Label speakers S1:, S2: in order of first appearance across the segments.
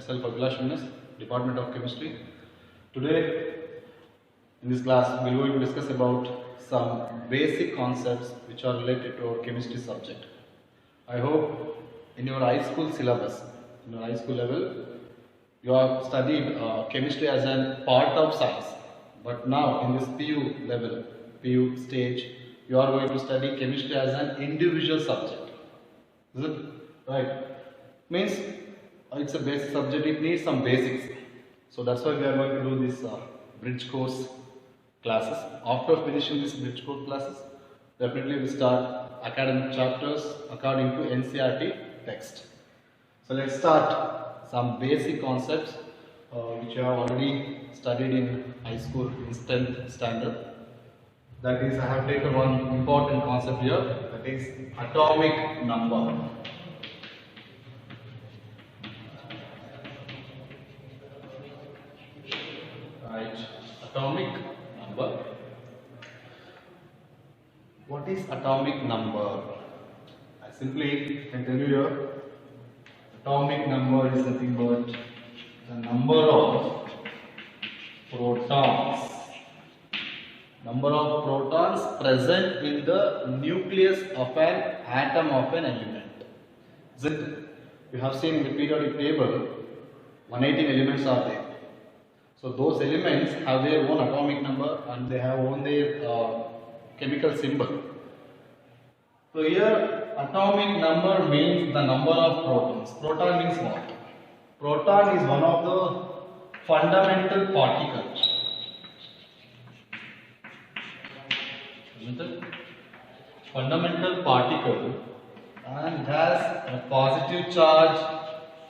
S1: Myself Abhilash Venus, Department of Chemistry. Today, in this class, we are going to discuss about some basic concepts which are related to our chemistry subject. I hope in your high school syllabus, in your high school level, you have studied chemistry as a part of science. But now, in this PU level, PU stage, you are going to study chemistry as an individual subject. Is it right? Means it's a basic subject, it needs some basics. So that's why we are going to do this bridge course classes. After finishing this bridge course classes, definitely we start academic chapters according to NCERT text. So let's start some basic concepts which you have already studied in high school in 10th standard. That is, I have taken one important concept here, that is atomic number. Right, atomic number. What is atomic number? I simply can tell you here, atomic number is nothing but the number of protons. Number of protons present in the nucleus of an atom of an element. Isn't it? You have seen in the periodic table, 118 elements are there. So those elements have their own atomic number and they have their chemical symbol. So here atomic number means the number of protons. Proton means what? Proton is one of the fundamental particles. Isn't it? Fundamental particle, and it has a positive charge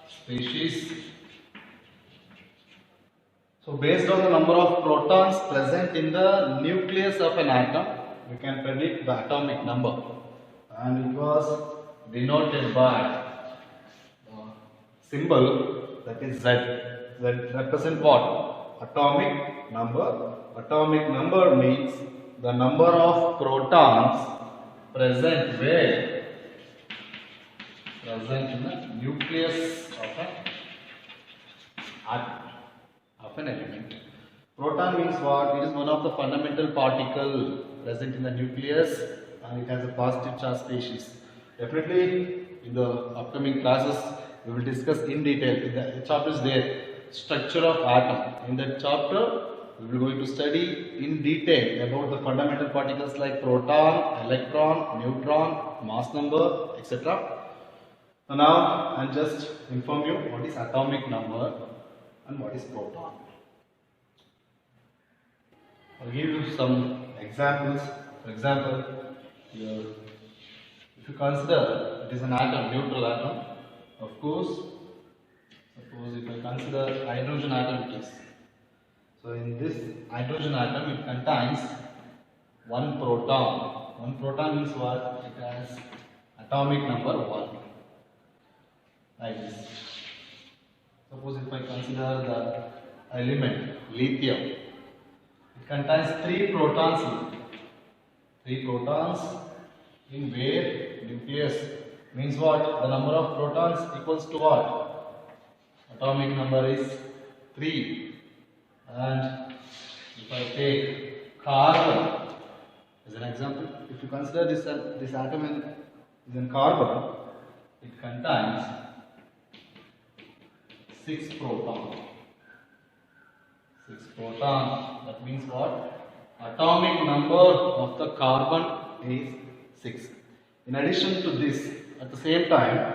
S1: species. So based on the number of protons present in the nucleus of an atom, we can predict the atomic number, and it was denoted by symbol that is Z. Z represents what? Atomic number. Atomic number means the number of protons present where? Present in the nucleus of an element. Proton means what? It is one of the fundamental particle present in the nucleus and it has a positive charge species. Definitely in the upcoming classes we will discuss in detail. In the chapter is there, structure of atom. In that chapter we will going to study in detail about the fundamental particles like proton, electron, neutron, mass number, etc. So now I will just inform you what is atomic number and what is proton. I will give you some examples. For example, here, if you consider it is an atom, neutral atom, of course, suppose if I consider hydrogen atom it is. So in this hydrogen atom it contains one proton. One proton means what? It has atomic number 1. Like this. Suppose if I consider the element lithium, it contains 3 protons. 3 protons in where? Nucleus. Means what? The number of protons equals to what? Atomic number is 3. And if I take carbon as an example, if you consider this atom is in carbon, it contains 6 protons. 6 protons. That means what? Atomic number of the carbon is 6. In addition to this, at the same time,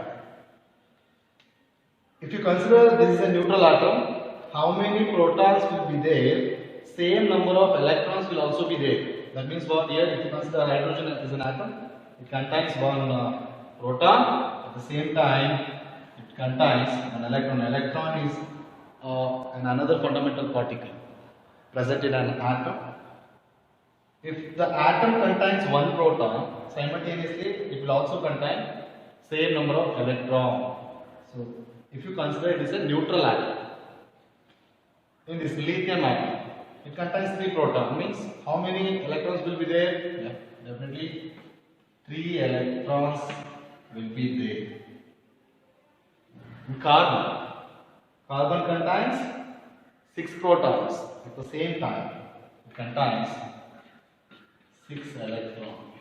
S1: if you consider this is a neutral atom, how many protons will be there? Same number of electrons will also be there. That means what? Here, if you consider hydrogen as an atom, it contains one proton. At the same time, it contains an electron. Electron is another fundamental particle present in an atom. If the atom contains one proton, simultaneously it will also contain same number of electrons. So, if you consider it is a neutral atom. In this lithium atom, it contains 3 protons. Means how many electrons will be there? Yeah, definitely 3 electrons will be there. In carbon, Carbon contains 6 protons. At the same time, it contains 6 electrons.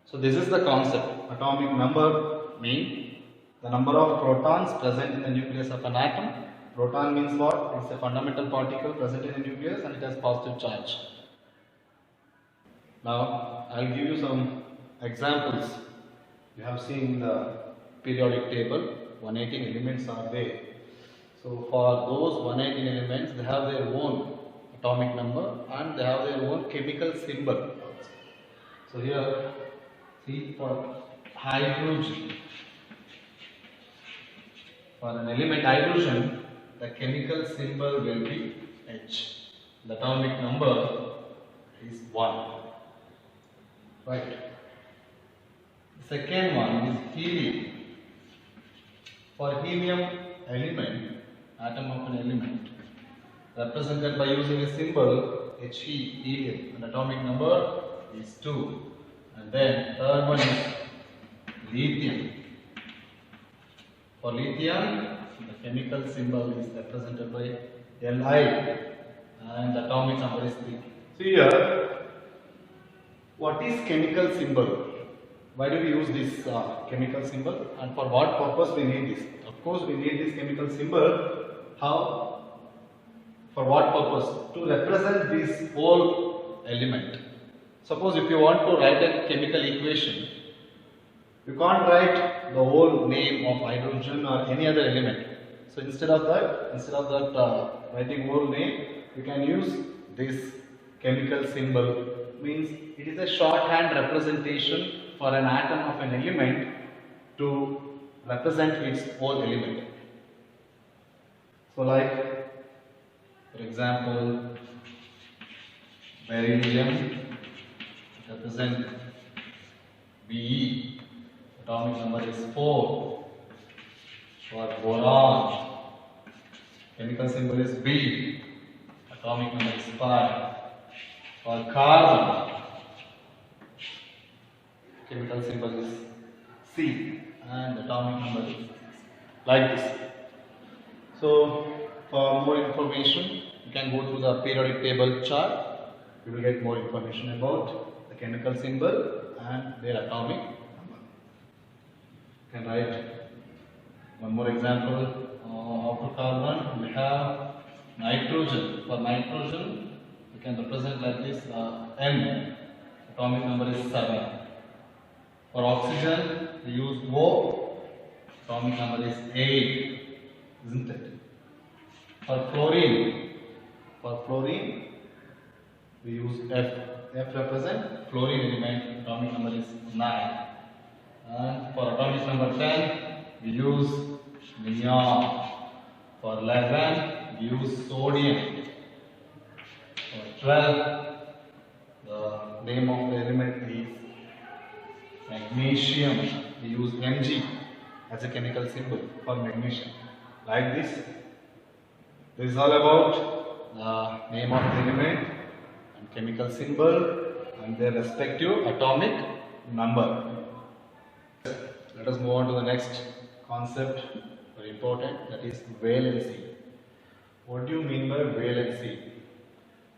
S1: So this is the concept. Atomic number means the number of protons present in the nucleus of an atom. Proton means what? It's a fundamental particle present in the nucleus and it has positive charge. Now I will give you some examples. You have seen the periodic table. 118 elements are there. So for those 118 elements, they have their own atomic number and they have their own chemical symbol. So here, see, for hydrogen, for an element hydrogen, the chemical symbol will be H. The atomic number is 1. Right. The second one is helium. For helium element, atom of an element, represented by using a symbol He, helium, and atomic number is 2. And then third one is lithium. For lithium, the chemical symbol is represented by Li and the atomic number is 3. So here, what is chemical symbol? Why do we use this chemical symbol and for what purpose we need this? Of course, we need this chemical symbol. How? For what purpose? To represent this whole element. Suppose if you want to write a chemical equation, you can't write the whole name of hydrogen or any other element. So instead of that writing whole name, you can use this chemical symbol. Means it is a shorthand representation for an atom of an element to represent its whole element. So like, for example, beryllium represent Be, atomic number is 4. For boron, chemical symbol is B, atomic number is 5. For carbon, chemical symbol is C and atomic number is like this. So for more information, you can go to the periodic table chart. You will get more information about the chemical symbol and their atomic number. You can write one more example. After carbon, we have nitrogen. For nitrogen, we can represent like this N. Atomic number is 7. For oxygen, we use O. Atomic number is 8. Isn't it? For fluorine, we use F. F represent fluorine element. Atomic number is 9. And for atomic number 10, we use neon. For 11, we use sodium. For 12, the name of the element is magnesium. We use Mg as a chemical symbol for magnesium. Like this. This is all about the name of the element and chemical symbol and their respective atomic number. Let us move on to the next concept, very important, that is valency. What do you mean by valency?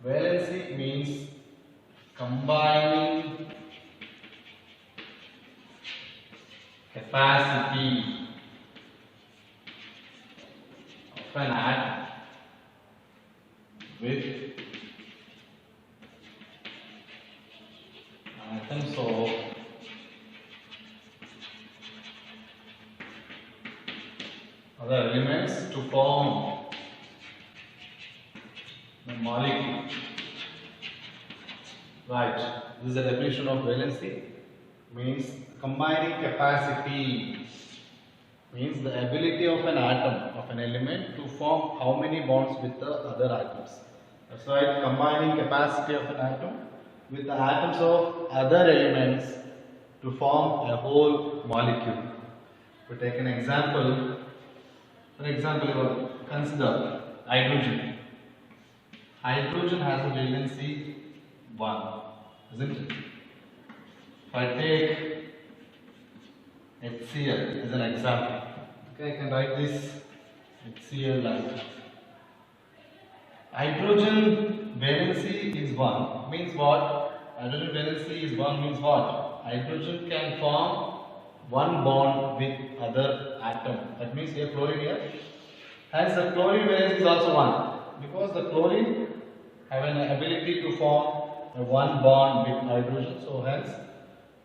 S1: Valency means combining capacity of an atom with atoms of other elements to form the molecule. Right. This is the definition of valency. Means combining capacity. Means the ability of an atom, of an element to form how many bonds with the other atoms. That's right, combining capacity of an atom with the atoms of other elements to form a whole molecule. We take an example. For example, consider hydrogen. Hydrogen has a valency 1, isn't it? If I take HCl is an example. Okay, I can write this HCl like this. Hydrogen valency is 1 means what? Hydrogen valency is 1 means what? Hydrogen can form one bond with other atom. That means here chlorine here. Hence the chlorine valence is also 1 because the chlorine have an ability to form a one bond with hydrogen. So hence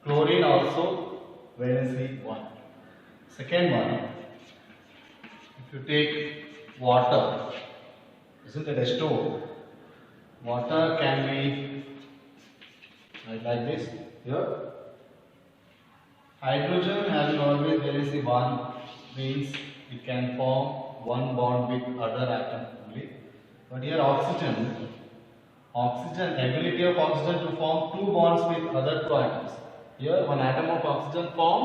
S1: chlorine also valency 1. Second one, if you take water, isn't it H2O? Water can be like this here. Hydrogen having always valency 1 means it can form one bond with other atom only. But here oxygen, ability of oxygen to form two bonds with other two atoms. Here one atom of oxygen form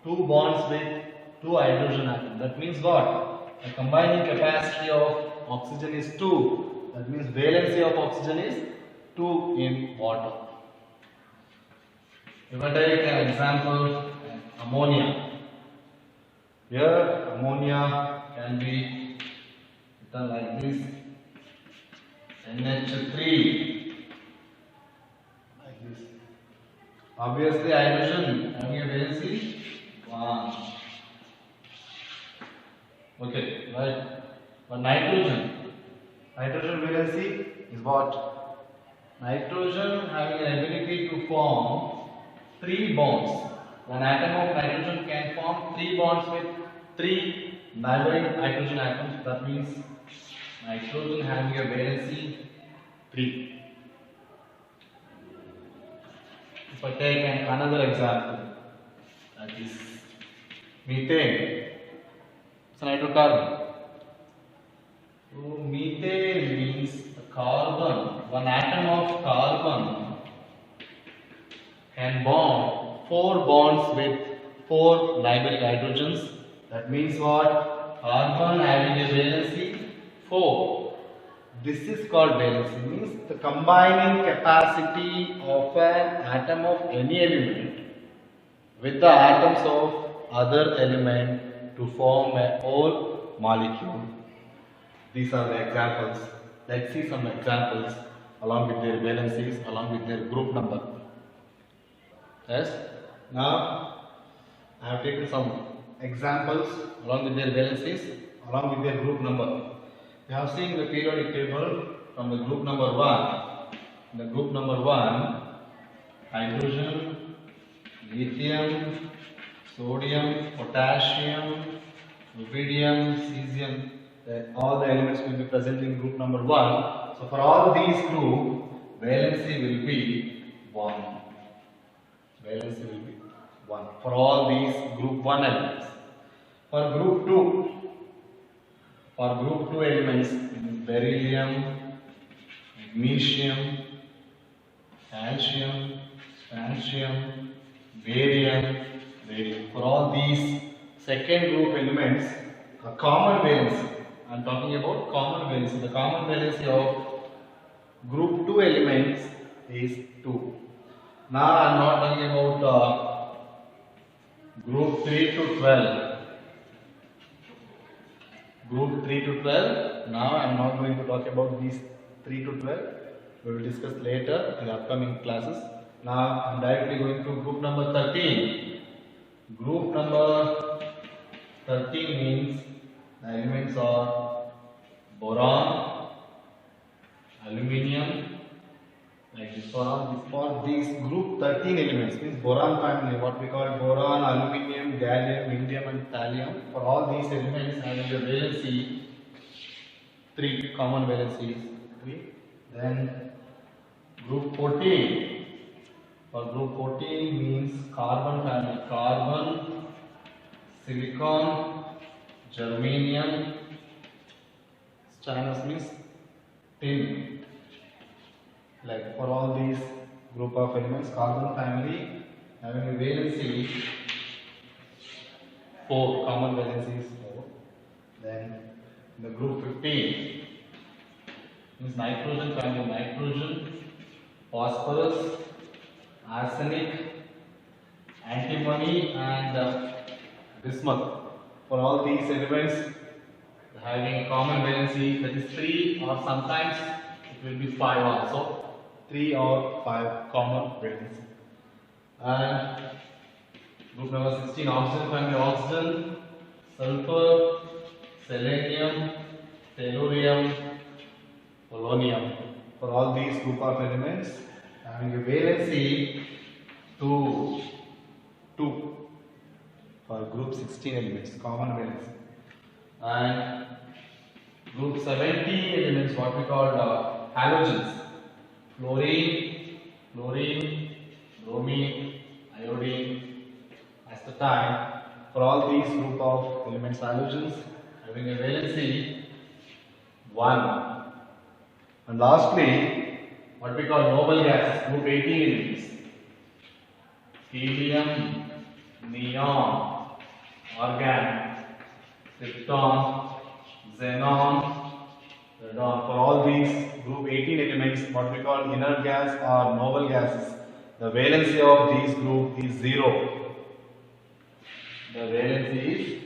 S1: two bonds with two hydrogen atoms. That means what? The combining capacity of oxygen is 2. That means valency of oxygen is 2 in water. If I take an example, ammonia. Here ammonia can be written like this, NH3, like this. Obviously hydrogen having a valency 1. Okay, right. But nitrogen valency is what? Nitrogen having an ability to form 3 bonds. One atom of nitrogen can form 3 bonds with 3 neighboring hydrogen atoms. That means nitrogen having a valency 3. If I take another example, that is methane. It's an hydrocarbon. So methane means a carbon. One atom of carbon can bond 4 bonds with 4 neighboring hydrogens. That means what? Carbon having a valency 4. This is called valency, means the combining capacity of an atom of any element with the atoms of other element to form a whole molecule. These are the examples. Let's see some examples along with their valencies, along with their group number. Yes. Now I have taken some examples along with their valencies, along with their group number. We have seen the periodic table from the group number 1. In the group number 1, hydrogen, lithium, sodium, potassium, rubidium, cesium. All the elements will be present in group number 1. So for all these group, valency will be 1. Valency will be 1 for all these group 1 elements. For group 2 elements, beryllium, magnesium, calcium, strontium, barium, radium. For all these second group elements, a common valency. I am talking about common valency. The common valency of group 2 elements is 2. Now I am not talking about group 3 to 12. Group 3 to 12. Now I am not going to talk about these 3 to 12. We will discuss later in the upcoming classes. Now I am directly going to group number 13. Group number 13 means the elements are boron, aluminium, like this. For these group 13 elements means boron family, what we call boron, aluminium, gallium, indium and thallium. For all these elements having the valency 3, common valency is 3. Then group 14. For group 14 means carbon family, carbon, silicon, germanium, stannous means tin. Like for all these group of elements, carbon family having a valency 4, common valency is 4. Then the group 15 means nitrogen family, nitrogen, phosphorus, arsenic, antimony and bismuth. For all these elements having common valency, that is 3 or sometimes it will be 5 also. 3 or 5 common valency. And group number 16, oxygen family, oxygen, sulfur, selenium, tellurium, polonium. For all these group of elements having a valency 2 for group 16 elements, common valency. And group 17 elements, what we call halogens, fluorine, bromine, iodine, astatine. For all these group of elements, halogens having a valency 1. And lastly, what we call noble gases, group 18 elements, helium, neon, argon, krypton, xenon, radon. For all these group 18 elements, what we call inert gas or noble gases, the valency of these group is 0. The valency is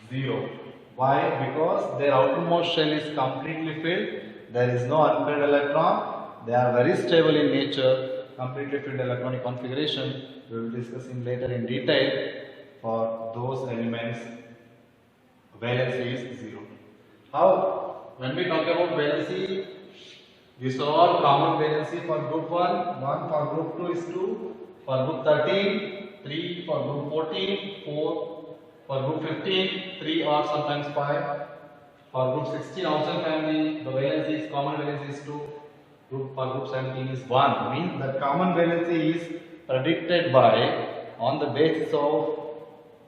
S1: 0. Why? Because their outermost shell is completely filled. There is no unpaired electron. They are very stable in nature. Completely filled electronic configuration. We will discuss later in detail. For those elements, valency is 0. How? When we talk about valency, we saw common valency for group 1, 1 for group 2 is 2, for group 13, 3, for group 14, 4, for group 15, 3 or sometimes 5. For group 16 oxygen family, the valency is common valency is 2. For group 17 is 1. Means that common valency is predicted by on the basis of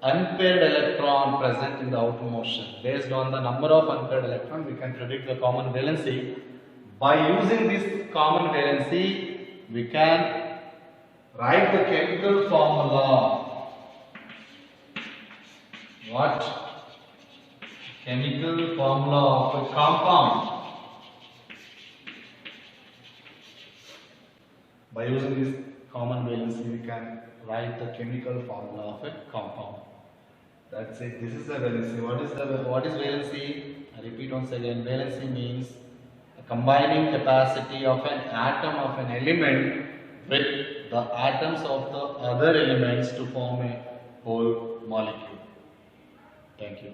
S1: unpaired electron present in the outermost shell. Based on the number of unpaired electron, we can predict the common valency. By using this common valency, we can write the chemical formula. What? Chemical formula of a compound. By using this common valency, we can write the chemical formula of a compound. That's it. This is the valency. What is valency? I repeat once again. Valency means a combining capacity of an atom of an element with the atoms of the other elements to form a whole molecule. Thank you.